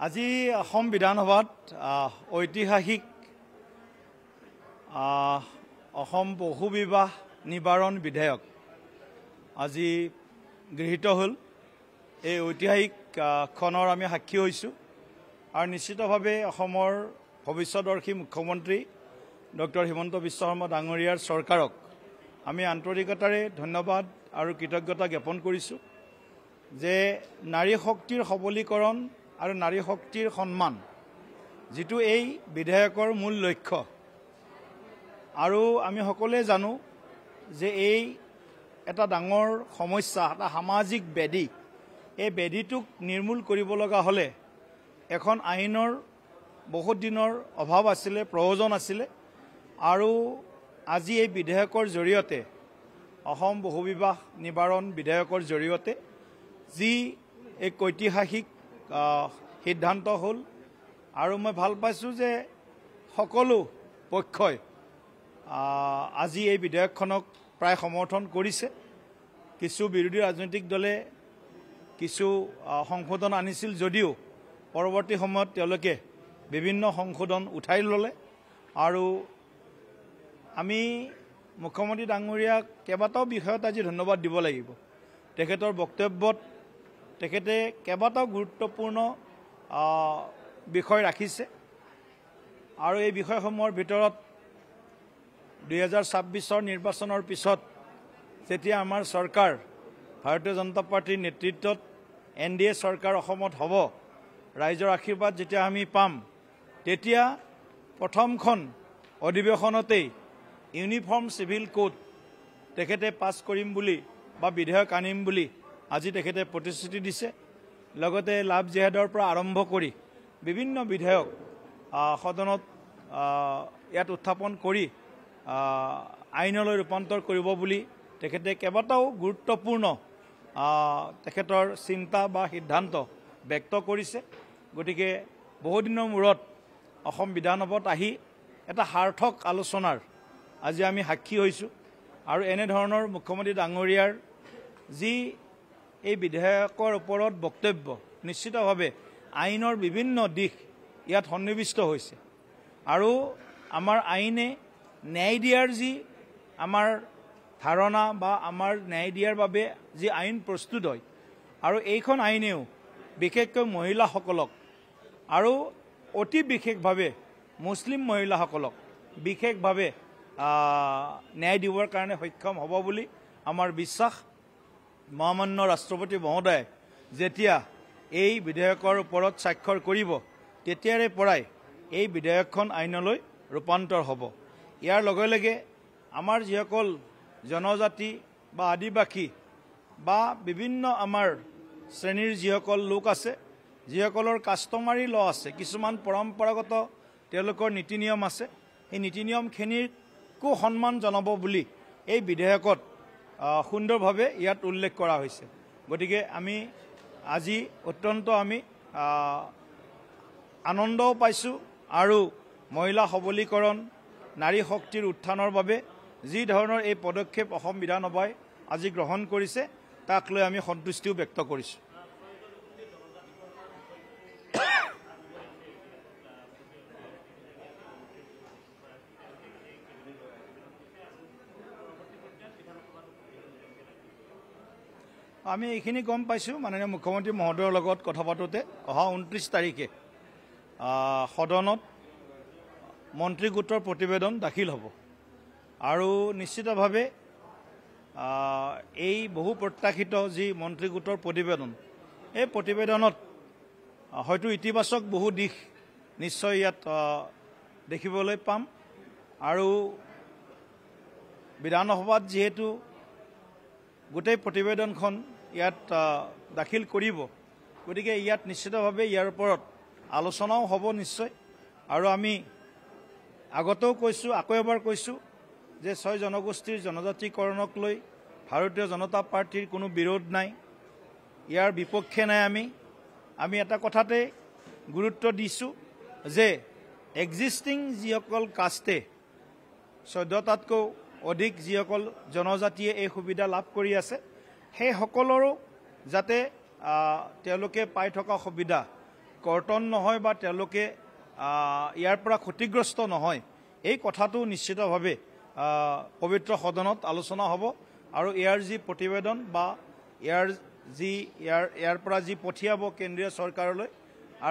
আজি অসম বিধানসভাত ঐতিহাসিক অসম বহু বিবাহ নিবাৰণ বিধেয়ক আজি গৃহীত হ'ল। এই ঐতিহাসিক ক্ষণৰ আমি সাক্ষী হৈছোঁ আৰু নিশ্চিতভাৱে অসমৰ ভৱিষ্যতদৰ্শী মুখ্যমন্ত্ৰী ডক্টৰ হিমন্ত বিশ্ব শৰ্মা ডাঙৰীয়াৰ চৰকাৰক আমি আন্তৰিকতাৰে ধন্যবাদ আৰু কৃতজ্ঞতা জ্ঞাপন কৰিছোঁ যে নাৰী শক্তিৰ সবলীকৰণ আৰু নাৰী শক্তিৰ সন্মান যিটো এই বিধেয়কৰ মূল লক্ষ্য। আৰু আমি সকলোৱে জানো যে এই এটা ডাঙৰ সমস্যা, এটা সামাজিক ব্যাধি। এই ব্যাধিটোক নিৰ্মূল কৰিব লগা হ'লে এখন আইনৰ বহুত দিনৰ অভাৱ আছিলে, প্ৰয়োজন আছিলে। আৰু আজি এই বিধেয়কৰ জৰিয়তে অসম বহুবিবাহ নিবাৰণ বিধেয়কৰ জৰিয়তে যি এক ঐতিহাসিক সিদ্ধান্ত হ'ল আৰু মই ভাল পাইছোঁ যে সকলো পক্ষই আজি এই বিধেয়কখনক প্ৰায় সমৰ্থন কৰিছে। কিছু বিৰোধী ৰাজনৈতিক দলে কিছু সংশোধন আনিছিল যদিও পৰৱৰ্তী সময়ত তেওঁলোকে বিভিন্ন সংশোধন উঠাই ল'লে। আৰু আমি মুখ্যমন্ত্ৰী ডাঙৰীয়াক কেইবাটাও বিষয়ত আজি ধন্যবাদ দিব লাগিব। তেখেতৰ বক্তব্যত তেখেতে কেইবাটাও গুৰুত্বপূৰ্ণ বিষয় ৰাখিছে আৰু এই বিষয়সমূহৰ ভিতৰত 2026 নিৰ্বাচনৰ পিছত যেতিয়া আমাৰ চৰকাৰ ভাৰতীয় জনতা পাৰ্টীৰ নেতৃত্বত NDA চৰকাৰ অসমত হ'ব, ৰাইজৰ আশীৰ্বাদ যেতিয়া আমি পাম, তেতিয়া প্ৰথমখন অধিৱেশনতেই ইউনিফৰ্ম চিভিল কোড তেখেতে পাছ কৰিম বুলি বা বিধেয়ক আনিম বুলি আজি তেখেতে প্ৰতিশ্ৰুতি দিছে। লগতে লাভ জেহাদৰ পৰা আৰম্ভ কৰি বিভিন্ন বিধেয়ক সদনত ইয়াত উত্থাপন কৰি আইনলৈ ৰূপান্তৰ কৰিব বুলি তেখেতে কেইবাটাও গুৰুত্বপূৰ্ণ তেখেতৰ চিন্তা বা সিদ্ধান্ত ব্যক্ত কৰিছে। গতিকে বহুদিনৰ মূৰত অসম বিধানসভাত আহি এটা সাৰ্থক আলোচনাৰ আজি আমি সাক্ষী হৈছোঁ। আৰু এনেধৰণৰ মুখ্যমন্ত্ৰী ডাঙৰীয়াৰ যি এই বিধেয়কৰ ওপৰত বক্তব্য, নিশ্চিতভাৱে আইনৰ বিভিন্ন দিশ ইয়াত সন্নিৱিষ্ট হৈছে। আৰু আমাৰ আইনে ন্যায় দিয়াৰ যি আমাৰ ধাৰণা বা আমাৰ ন্যায় দিয়াৰ বাবে যি আইন প্ৰস্তুত হয়, আৰু এইখন আইনেও বিশেষকৈ মহিলাসকলক আৰু অতি বিশেষভাৱে মুছলিম মহিলাসকলক বিশেষভাৱে ন্যায় দিবৰ কাৰণে সক্ষম হ'ব বুলি আমাৰ বিশ্বাস। মহামান্য ৰাষ্ট্ৰপতি মহোদয়ে যেতিয়া এই বিধেয়কৰ ওপৰত স্বাক্ষৰ কৰিব, তেতিয়াৰে পৰাই এই বিধেয়কখন আইনলৈ ৰূপান্তৰ হ'ব। ইয়াৰ লগে লগে আমাৰ যিসকল জনজাতি বা আদিবাসী বা বিভিন্ন আমাৰ শ্ৰেণীৰ যিসকল লোক আছে, যিসকলৰ কাষ্টমাৰী ল আছে, কিছুমান পৰম্পৰাগত তেওঁলোকৰ নীতি নিয়ম আছে, সেই নীতি নিয়মখিনিকো সন্মান জনাব বুলি এই বিধেয়কত সুন্দৰভাৱে ইয়াত উল্লেখ কৰা হৈছে। গতিকে আমি আজি অত্যন্ত আনন্দও পাইছোঁ আৰু মহিলা সবলীকৰণ, নাৰী শক্তিৰ উত্থানৰ বাবে যি ধৰণৰ এই পদক্ষেপ অসম বিধানসভাই আজি গ্ৰহণ কৰিছে, তাক লৈ আমি সন্তুষ্টিও ব্যক্ত কৰিছোঁ। আমি এইখিনি গম পাইছোঁ মাননীয় মুখ্যমন্ত্ৰী মহোদয়ৰ লগত কথা পাতোঁতে, অহা 29 তাৰিখে সদনত মন্ত্ৰী গোটৰ প্ৰতিবেদন দাখিল হ'ব। আৰু নিশ্চিতভাৱে এই বহু প্ৰত্যাশিত যি মন্ত্ৰী গোটৰ প্ৰতিবেদন, এই প্ৰতিবেদনত হয়তো ইতিবাচক বহু দিশ নিশ্চয় ইয়াত দেখিবলৈ পাম। আৰু বিধানসভাত যিহেতু গোটেই প্ৰতিবেদনখন ইয়াত দাখিল কৰিব, গতিকে ইয়াত নিশ্চিতভাৱে ইয়াৰ ওপৰত আলোচনাও হ'ব নিশ্চয়। আৰু আমি আগতেও কৈছোঁ, আকৌ এবাৰ কৈছোঁ যে 6 জনগোষ্ঠীৰ জনজাতিকৰণক লৈ ভাৰতীয় জনতা পাৰ্টীৰ কোনো বিৰোধ নাই, ইয়াৰ বিপক্ষে নাই। আমি এটা কথাতে গুৰুত্ব দিছোঁ যে এক্সিষ্টিং যিসকল কাষ্টে 14টাতকৈ অধিক যিসকল জনজাতিয়ে এই সুবিধা লাভ কৰি আছে, সেই সকলৰো যাতে তেওঁলোকে পাই থকা সুবিধা কৰ্তন নহয় বা তেওঁলোকে ইয়াৰ পৰা ক্ষতিগ্ৰস্ত নহয় এই কথাটো নিশ্চিতভাৱে পবিত্ৰ সদনত আলোচনা হ'ব আৰু ইয়াৰ যি প্ৰতিবেদন বা ইয়াৰ পৰা যি পঠিয়াব কেন্দ্ৰীয় চৰকাৰলৈ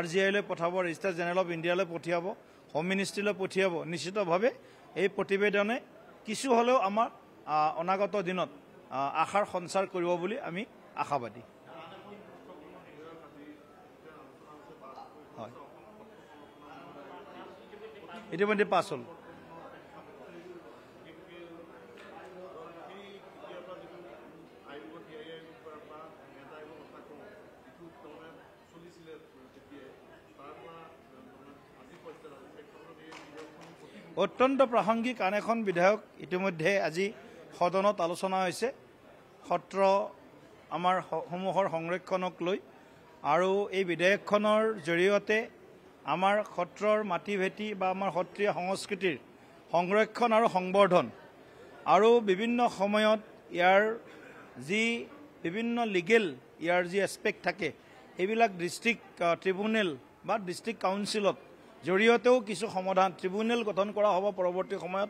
RGIলৈ পঠাব ৰেজিষ্টাৰ জেনেৰেল অফ ইণ্ডিয়ালৈ পঠিয়াব হোম মিনিষ্ট্ৰীলৈ পঠিয়াব নিশ্চিতভাৱে এই প্ৰতিবেদনে কিছু হ'লেও আমাৰ অনাগত দিনত আশাৰ সঞ্চাৰ কৰিব বুলি আমি আশাবাদী হয় ইতিমধ্যে পাছ হ'ল অত্যন্ত প্ৰাসংগিক আন এখন বিধেয়ক ইতিমধ্যে আজি সদনত আলোচনা হৈছে সত্ৰ আমাৰ সমূহৰ সংৰক্ষণক লৈ আৰু এই বিধেয়কখনৰ জৰিয়তে আমাৰ সত্ৰৰ মাটি ভেটি বা আমাৰ সত্ৰীয় সংস্কৃতিৰ সংৰক্ষণ আৰু সংবৰ্ধন আৰু বিভিন্ন সময়ত ইয়াৰ যি বিভিন্ন লিগেল ইয়াৰ যি এছপেক্ট থাকে এইবিলাক ডিষ্ট্ৰিক্ট ট্ৰিব্যুনেল বা ডিষ্ট্ৰিক্ট কাউন্সিলত জৰিয়তেও কিছু সমাধান ট্ৰিব্যুনেল গঠন কৰা হ'ব পৰৱৰ্তী সময়ত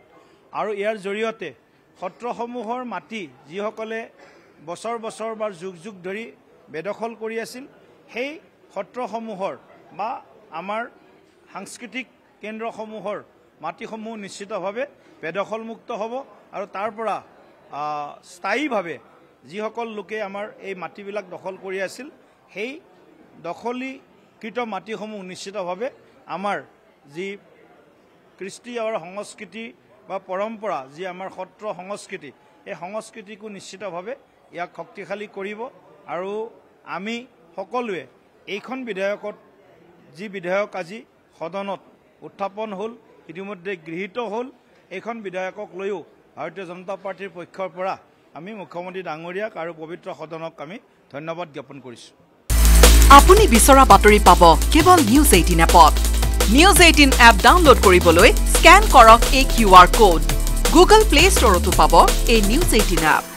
আৰু ইয়াৰ জৰিয়তে সত্ৰসমূহৰ মাটি যিসকলে বছৰ বছৰ বা যুগ যুগ ধৰি বেদখল কৰি আছিল সেই সত্ৰসমূহৰ বা আমাৰ সাংস্কৃতিক কেন্দ্ৰসমূহৰ মাটিসমূহ নিশ্চিতভাৱে বেদখলমুক্ত হ'ব আৰু তাৰ পৰা স্থায়ীভাৱে যিসকল লোকে আমাৰ এই মাটিবিলাক দখল কৰি আছিল সেই দখলীকৃত মাটিসমূহ নিশ্চিতভাৱে আমাৰ যি কৃষ্টি আৰু সংস্কৃতি বা পৰম্পৰা যি আমাৰ সত্ৰ সংস্কৃতি এই সংস্কৃতিকো নিশ্চিতভাৱে ইয়াক শক্তিশালী কৰিব আৰু আমি সকলোৱে এইখন বিধেয়কত যি বিধেয়ক আজি সদনত উত্থাপন হ'ল ইতিমধ্যে গৃহীত হ'ল এইখন বিধেয়কক লৈও ভাৰতীয় জনতা পাৰ্টিৰ পক্ষৰ পৰা আমি মুখ্যমন্ত্ৰী ডাঙৰীয়াক আৰু পবিত্ৰ সদনক আমি ধন্যবাদ জ্ঞাপন কৰিছোঁ আপুনি বিচৰা বাতৰি পাব কেৱল নিউজ 18 এপত নিউজ 18 এপ ডাউনলোড কৰিবলৈ স্ক্যান কৰক এই QR কোড গুগল প্লে ষ্টৰতো পাব এই নিউজ 18 এপ